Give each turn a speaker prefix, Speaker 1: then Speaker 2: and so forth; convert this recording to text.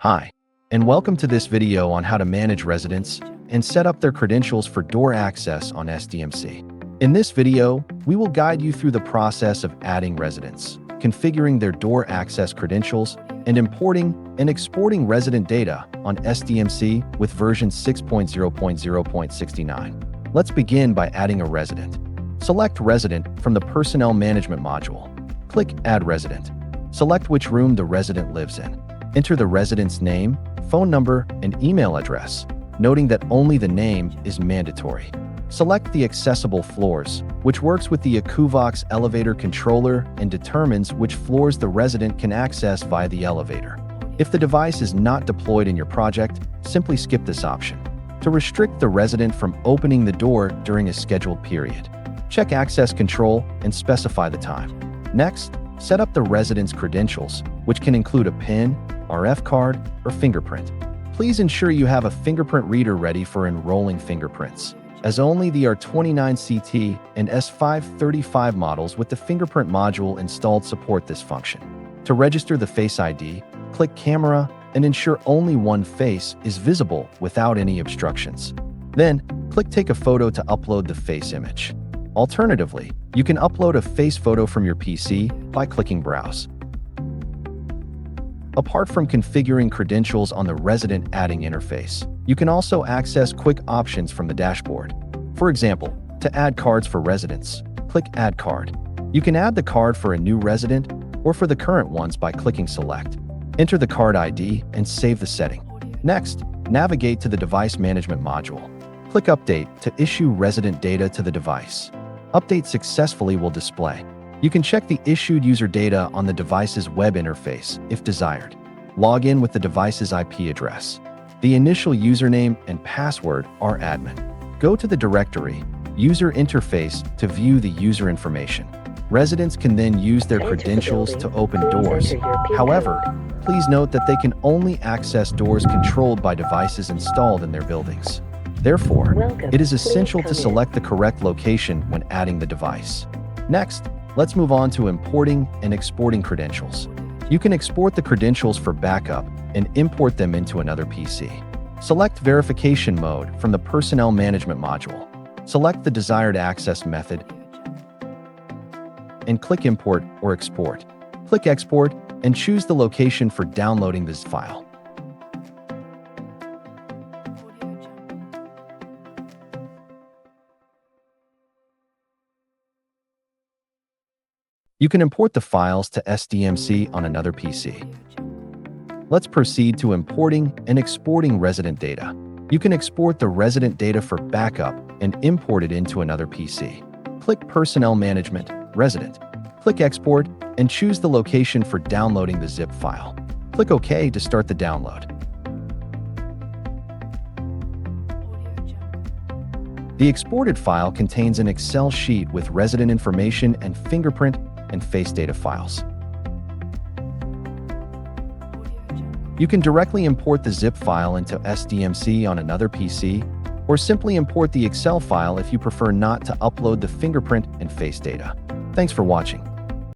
Speaker 1: Hi, and welcome to this video on how to manage residents and set up their credentials for door access on SDMC. In this video, we will guide you through the process of adding residents, configuring their door access credentials, and importing and exporting resident data on SDMC with version 6.0.0.69. Let's begin by adding a resident. Select Resident from the Personnel Management module. Click Add Resident. Select which room the resident lives in. Enter the resident's name, phone number, and email address, noting that only the name is mandatory. Select the accessible floors, which works with the Akuvox elevator controller and determines which floors the resident can access via the elevator. If the device is not deployed in your project, simply skip this option. To restrict the resident from opening the door during a scheduled period, check Access Control and specify the time. Next, set up the resident's credentials, which can include a PIN, RF card, or fingerprint. Please ensure you have a fingerprint reader ready for enrolling fingerprints, as only the R29CT and S535 models with the fingerprint module installed support this function. To register the Face ID, click Camera and ensure only one face is visible without any obstructions. Then, click Take a photo to upload the face image. Alternatively, you can upload a face photo from your PC by clicking Browse. Apart from configuring credentials on the resident adding interface, you can also access quick options from the dashboard. For example, to add cards for residents, click Add Card. You can add the card for a new resident or for the current ones by clicking Select. Enter the card ID and save the setting. Next, navigate to the Device Management module. Click Update to issue resident data to the device. Update successfully will display. You can check the issued user data on the device's web interface if desired. Log in with the device's IP address. The initial username and password are admin. Go to the directory, User Interface to view the user information. Residents can then use their credentials to open doors. However, please note that they can only access doors controlled by devices installed in their buildings. Therefore, it is essential to select the correct location when adding the device. Next, let's move on to importing and exporting credentials. You can export the credentials for backup and import them into another PC. Select Verification Mode from the Personnel Management module. Select the desired access method and click Import or Export. Click Export and choose the location for downloading this file. You can import the files to SDMC on another PC. Let's proceed to importing and exporting resident data. You can export the resident data for backup and import it into another PC. Click Personnel Management, Resident. Click Export and choose the location for downloading the zip file. Click OK to start the download. The exported file contains an Excel sheet with resident information and fingerprint and face data files. You can directly import the zip file into SDMC on another PC, or simply import the Excel file if you prefer not to upload the fingerprint and face data. Thanks for watching.